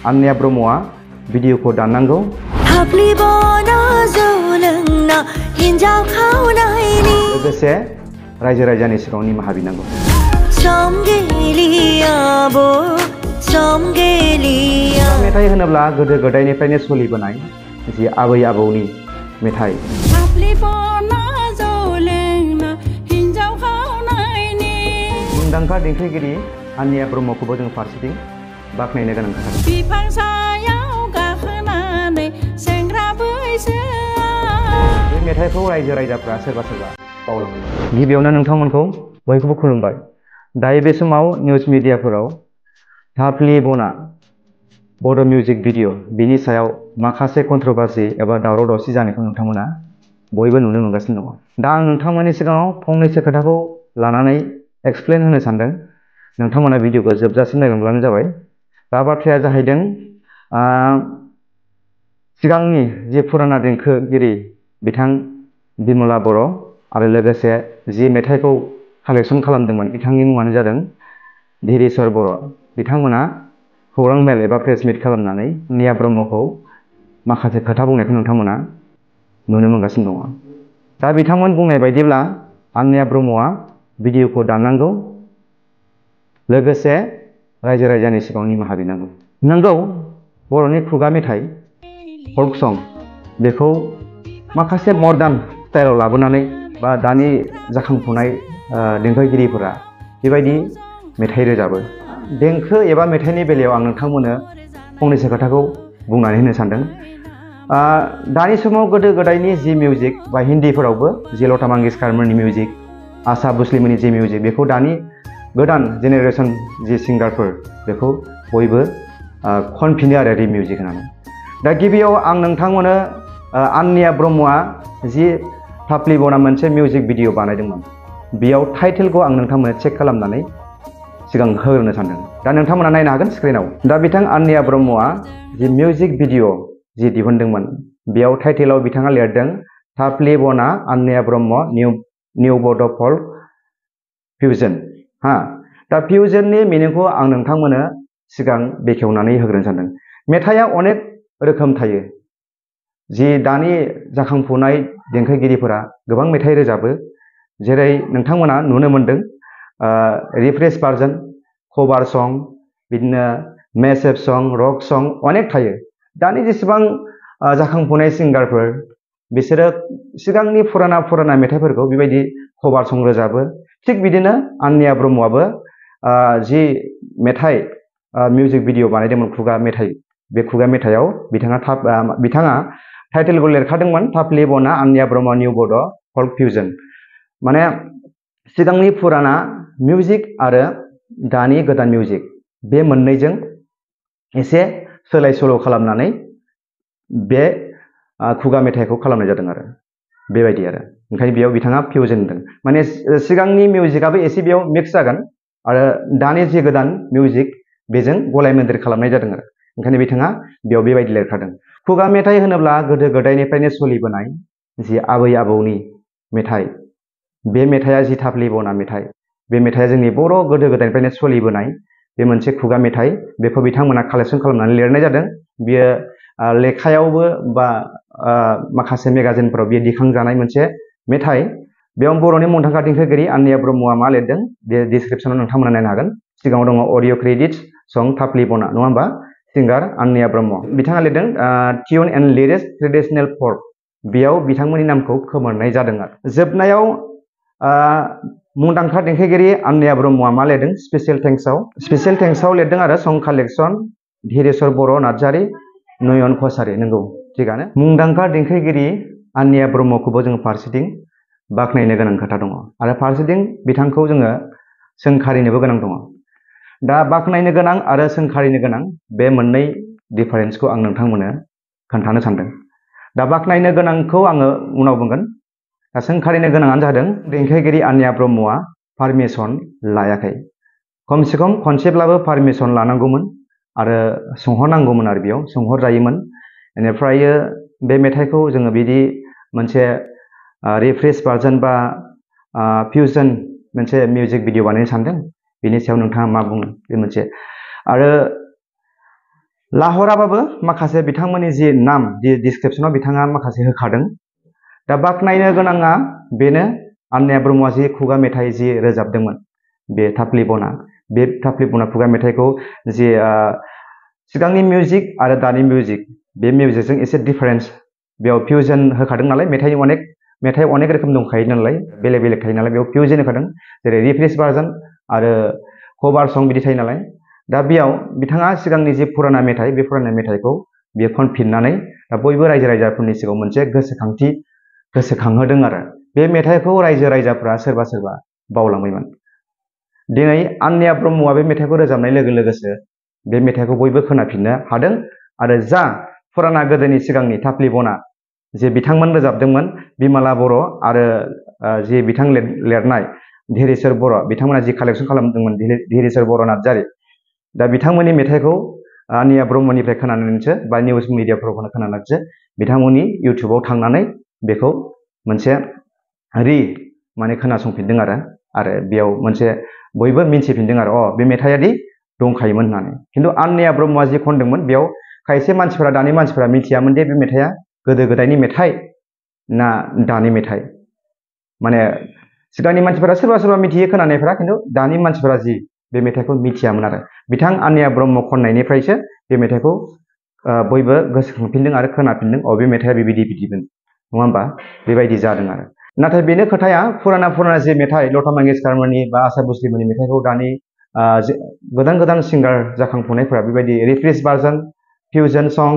आन्या ब्रह्मआ भिडिअखौ दाननांगौ। लोगोसे रायजो राजानि सिगाङाव निमाहा बिनांगौ। मेथाइ होनोब्ला गोदो गोदायनिफ्रायनो सोलिबोनाय जि आबै आबौनि मेथाइ। मुंदांखा देंखोगिरि आन्या ब्रह्मखौबो जों फारसेथिं बाख्नायनो गोनां खोथा। बिफां सायाव गाखोनानै सेंग्रा बैसोआ। बे मेथाइखौ रायजो राजाफ्रा सोरबा बावलाङो। गिबियावनो नोंथांमोनखौ बयखौबो खुलुमबाय। दायो बे समाव निउज मिडियाफोराव थाफ्ले बना बर' मिउजिक भिडिअ बिनि सायाव माखासे कन्ट्रभार्सि एबा दावराव दावसि जानायखौ नोंथांमोना बयबो नुनो मोनगासिनो दङ। दा आं नोंथांमोननि सिगाङाव फंनैसो खोथाखौ लानानै एक्सप्लेन होनो सानदों। नोंथांमोना भिडिअखौ जोबजासिम नायलांब्लानो जाबाय। दा बाथ्राया जाहैदों सिगांनि जे फुराना देंखोगिरि बिथां बिमला बर' आरो लोगोसे जि मेथाइखौ कालेक्सन खालामदोंमोन बिथांनि मुङानो जादों धीरेश्वर बर'। बिथांमोना खौरां मेल एबा प्रेस मिट खालामनानै आन्या ब्रह्मखौ माखासे खोथा बुंनायखौ नोंथांमोना नुनो मोनगासिनो दङ। दा बिथांमोन बुंनाय बायदिब्ला आन्या ब्रह्मआ भिडिअखौ दाननांगौ। लोगोसे रायजो राजानि सिगाङाव निमाहा बिनांगौ। नंगौ, बर'नि खुगा मेथाइ फल्क सं बेखौ माखासे मडार्न स्टाइलाव लाबोनानै बा दानि जाखांफुनाय देंखोगिरिफोरा बेबायदि मेथाइ रोजाबो। देंखो एबा मेथाइनि बेलायाव आं नोंथांमोननो फंनैसो खोथाखौ बुंनानै होनो सानदों। दानि समाव गोदो गोदायनि जि मिउजिक बा हिन्दीफोरावबो जि लता मंगेशकारमोननि मिउजिक, आशा भस्लिमोननि जि मिउजिक, बेखौ दानि गोदान जेनेरेसन जि सिंगारफोर बेखौ बयबो खनफिनो आरो रिमिउजिक होनानै। दा गिबियाव आं नोंथांमोननो आन्या ब्रह्मआ जि थाफ्ले बना मोनसे मिउजिक भिडिअ बानायदोंमोन बेयाव टाइटेलखौ आं नोंथांमोननो चेक खालामनानै सिगां होग्रोनो सानदों। दा नोंथांमोना नायनो हागोन स्क्रिनाव। दा बिथां आन्या ब्रह्मआ जि मिउजिक भिडिअ जि दिहुनदोंमोन बेयाव टाइटेलाव बिथाङा लिरदों थाफ्ले बना आन्या ब्रह्म निउ बड' फल्क फिउजन। दा फिउजननि मिनिंखौ आं नोंथांमोननो सिगां बेखेवनानै होग्रोनो सानदों। मेथाइआ अनेक रोखोम थायो। जि दानि जाखांफुनाय देंखोगिरिफोरा गोबां मेथाइ रोजाबो। जेरै नोंथांमोना नुनो मोनदों रिफ्रेश भार्जन, कभार सं, बिदिनो मेसएप सं, रक सं अनेक थायो। दानि जेसेबां जाखांफुनाय सिंगारफोर बिसोरो सिगांनि फुराना मेथाइफोरखौ बेबायदि कभार सं रोजाबो। थिग बिदिनो आन्या ब्रह्मआबो जि मेथाइ मिउजिक भिडिअ बानायदोंमोन खुगा मेथाइ, बे खुगा मेथाइआव बिथाङा टाइटेलखौ लिरखादोंमोन थाफ्ले बना आन्या ब्रह्म निउ बड' फल्क फिउजन। माने सिगांनि फुराना मिउजिक आरो दानि गोदान मिउजिक बे मोननैजों एसे सोलाय सोल' खालामनानै बे खुगा मेथाइखौ खालामनाय जादों आरो बेबायदि आरो ओंखायनो बेयाव बिथाङा फिउजन होनदों। माने सिगांनि मिउजिकआबो एसे बेयाव मिक्स जागोन आरो दानि जि गोदान मिउजिक बेजों गलाय मोन्देर खालामनाय जादों आरो ओंखायनो बिथाङा बेयाव बेबायदि लिरखादों। खुगा मेथाइ होनोब्ला गोदो गोदायनिफ्रायनो सोलिबोनाय जि आबै आबौनि मेथाइ, बे मेथाइआ जि थाफ्ले बना मेथाइ, बे मेथाइआ जोंनि बर' गोदो गोदायनिफ्रायनो सोलिबोनाय बे मोनसे खुगा मेथाइ। बेखौ बिथांमोना कालेक्सन खालामनानै लिरनाय जादों। बियो लेखायावबो बा माखासे मेगाजिनफोराव बियो दिखांजानाय मोनसे मेथाइ। बेयाव बर'नि मुंदांखा देंखोगिरि आन्या ब्रह्मआ मा लिरदों बे डिसक्रिपसनाव नोंथांमोना नायनो हागोन। सिगाङाव दङ अडिअ क्रेडिट्स सं थाफ्ले बना, नङा होमबा? सिंगार आन्या ब्रह्म। बिथाङा लिरदों tune and lyrics traditional folk. बेयाव बिथांमोननि नामखौ खोमोरनाय जादों आरो जोबनायाव मुंदांखा देंखोगिरि आन्या ब्रह्मआ मा लिरदों स्पेसियेल थेंक्सआव लिरदों आरो सं कालेक्सन धीरेश्वर बर' नार्जारि, नयन कसारि। नंगौ, थिगानो। मुंदांखा देंखोगिरि आन्या ब्रह्मखौबो जों फारसेथिं बाख्नायनो गोनां खोथा दङ आरो फारसेथिं बिथांखौ जोङो सोंखारिनोबो गोनां दङ। दा बाख्नायनो गोनां आरो सोंखारिनो गोनां बे मोननै डिफारेन्सखौ आं नोंथांमोननो खोन्थानो सानदों। दा बाख्नायनो गोनांखौ आङो उनाव बुंगोन। दा सोंखारिनो गोनाङानो जादों देंखोगिरि आन्या ब्रह्मआ पारमिसन लायाखै। खमसे खम खनसेब्लाबो पारमिसन लानांगौमोन आरो सोंहरनांगौमोन आरो बेयाव सोंहरजायोमोन। बेनिफ्राय बे मेथाइखौ जोङो बिदि मोनसे रिफ्रेश भार्जन बा फिउजन मोनसे मिउजिक भिडिअ बानायनो सानदों। बेनि सायाव नोंथाङा मा बुङो बे मोनसे। आरो लाहराबाबो माखासे बिथांमोननि जि नाम डिसक्रिपसनाव बिथाङा माखासे होखादों। दा बाख्नायनो गोनाङा बेनो आनैया ब्रह्मआ जि खुगा मेथाइ जि रोजाबदोंमोन बे थाफ्लि बना, बे थाफ्लि बना खुगा मेथाइखौ जि सिगांनि मिउजिक आरो दानि मिउजिक, बे मिउजिकजों एसे डिफारेन्स बेयाव फिउजन होखादों नालाय, मेथाइ अनेक रोखोम दंखायो नालाय, बेलेग बेलेग थायो नालाय, बेयाव फिउजन होखादों जेरै रिफ्रेस भार्जन आरो कभार सं बिदि थायो नालाय। दा बेयाव बिथाङा सिगांनि जि फुराना मेथाइ, बे फुराना मेथाइखौ बियो खनफिननानै बयबो रायजो राजाफोरनि सिगाङाव मोनसे गोसोखांहोदों आरो बे मेथाइखौ रायजो राजाफ्रा सोरबा सोरबा बावलांबायमोन। दिनै आनैया ब्रह्मआ बे मेथाइखौ रोजाबनाय लोगो लोगोसो बे मेथाइखौ बयबो खोनाफिननो हादों आरो जा फुराना गोदोनि सिगांनि थाफ्लि बना जे बिथांमोन रोजाबदोंमोन, बिमला बर' आरो जि बिथां लिरनाय धीरेश्वर बर', बिथांमोना जि कालेक्सन खालामदोंमोन धीरेश्वर बर' नार्जारि, दा बिथांमोननि मेथाइखौ आनैया ब्रह्मनिफ्राय खोनानानैसो बा निउस मिडियाफोराव खोनानानैसो बिथांमोननि इउटुबाव थांनानै बेखौ मोनसे माने खोनासंफिनदों आरो बेयाव मोनसे बयबो मिन्थिफिनदों आरो बे मेथाइयादि दंखायोमोन होननानै। खिन्थु आनैया ब्रह्मआ जि खनदोंमोन बेयाव खायसे मानसिफोरा, दानि मानसिफोरा मिथियामोन दे बे मेथाइया गोदो गोदायनि मेथाइ ना दानि मेथाइ। माने सिगांनि मानसिफोरा सोरबा सोरबा मिथियो खोनानायफ्रा, खिन्थु दानि मानसिफोरा जि बे मेथाइखौ मिथियामोन आरो बिथां आनैया ब्रह्म खननायनिफ्रायसो बे मेथाइखौ बयबो गोसोखांफिनदों आरो खोनाफिनदों, बे मेथाइया बिबायदिमोन, नङा होमबा? बेबायदि जादों आरो। नाथाय बेनो खोथाया, फुराना जि मेथाइ लता मंगेशकारमोननि बा आशा भस्लिमोननि मेथाइखौ दानि गोदान सिंगार जाखांफुनायफोरा बेबायदि रिफ्रेस भार्जन, फिउजन सं,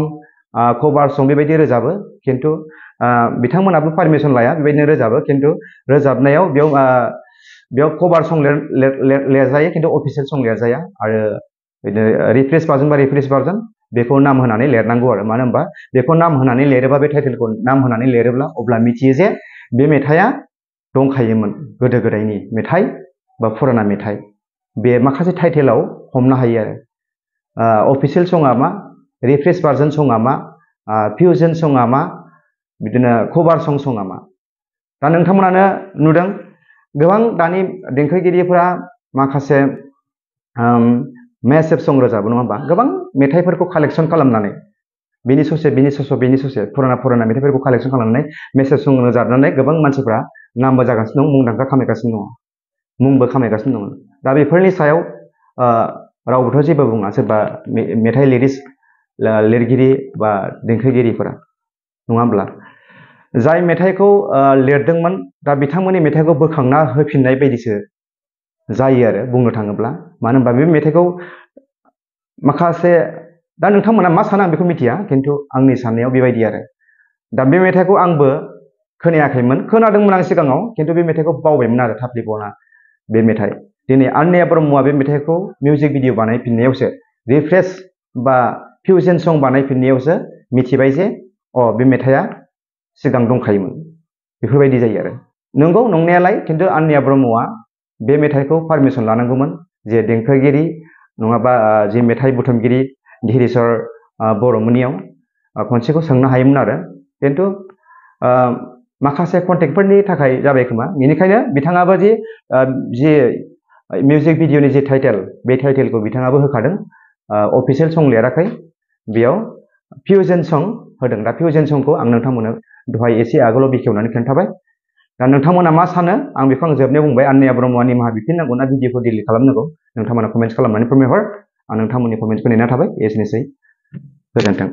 कभार सं बेबायदि रोजाबो। खिन्थु बिथांमोनाबो पारमिसन लाया, बेबायदिनो रोजाबो। खिन्थु रोजाबनायाव बेयाव कभार सं लिरजायो, खिन्थु अफिसियेल सं लिरजाया। आरो बिदिनो रिफ्रेस भार्जन बा रिफ्रेस भार्जन बेखौ नाम होनानै लिरनांगौ आरो। मानो होनबा बेखौ नाम होनानै लिरोबा, बे टाइटेलखौ नाम होनानै लिरोब्ला अब्ला मिथियो जे बे मेथाइया दंखायोमोन, गोदो गोदायनि मेथाइ बा फुराना मेथाइ। बे माखासे टाइटेलाव हमनो हायो आरो अफिसियेल सङा मा, रिफ्रेस भार्जन सङा मा, फिउजन सङा मा, बिदिनो कभार सङा मा। दा नोंथांमोनानो नुदों गोबां दानि देंखोगिरिफोरा माखासे मेसेब सं रोजाबो, नङा होमबा? गोबां मेथाइफोरखौ कालेक्सन खालामनानै बेनि ससे फुराना मेथाइफोरखौ कालेक्सन खालामनानै मेसेज सं रोजाबनानै गोबां मानसिफ्रा नामबो जागासिनो दं, मुंदांखा खामायगासिनो दङ, मुंबो खामायगासिनो दङ। दा बेफोरनि सायाव रावबोथ' जेबो बुङा, सोरबा मेथाइ लिरगिरि बा देंखोगिरिफोरा, नङा होमब्ला? जाय मेथाइखौ लिरदोंमोन, दा बिथांमोननि मेथाइखौ बोखांना होफिननाय बायदिसो जायो आरो बुंनो थाङोब्ला। मानो होनबा बे मेथाइखौ माखासे, दा नोंथांमोना मा सानो आं बेखौ मिथिया, खिन्थु आंनि साननायाव बेबायदि आरो। दा बे मेथाइखौ आंबो खोनायाखैमोन, खोनादोंमोन आं सिगाङाव, खिन्थु बे मेथाइखौ बावबायमोन आरो थाफ्लि बना बे मेथाइ। दिनै आनैया ब्रह्मआ बे मेथाइखौ मिउजिक भिडिअ बानायफिननायावसो, रिफ्रेस बा फिउजन सं बानायफिननायावसो मिथिबाय जे बे मेथाइया सिगां दंखायोमोन। बेफोरबायदि जायो आरो। नंगौ नंनायालाय, खिन्थु आनैया ब्रह्मआ बे मेथाइखौ पारमिसन लानांगौमोन, जे देंखोगिरि नङाबा जि मेथाइ बुथुमगिरि धीरेश्वर बर'मोननियाव खनसेखौ सोंनो हायोमोन आरो। खिन्थु माखासे कन्टेक्टफोरनि थाखाय जाबाय खोमा। बेनिखायनो बिथाङाबो जि मिउजिक भिडिअनि जि टाइटेल, बे टाइटेलखौ बिथाङाबो होखादों, अफिसियेल सं लिराखै, बेयाव फिउजन सं होदों। दा फिउजन संखौ आं नोंथांमोननो दहाय एसे आगोलाव बेखेवनानै खोन्थाबाय। दा नोंथांमोना मा सानो आं बेखौ जोबनायाव बुंबाय। आनैया ब्रह्मआ निमाहा बिफिननांगौ ना भिडिअखौ डिलिट खालामनांगौ, नोंथांमोना कमेन्ट्स खालामनानै फोरमायहर। आं नोंथांमोननि कमेन्ट्सखौ नेना थाबाय। एसेनोसै, गोजोन्थों।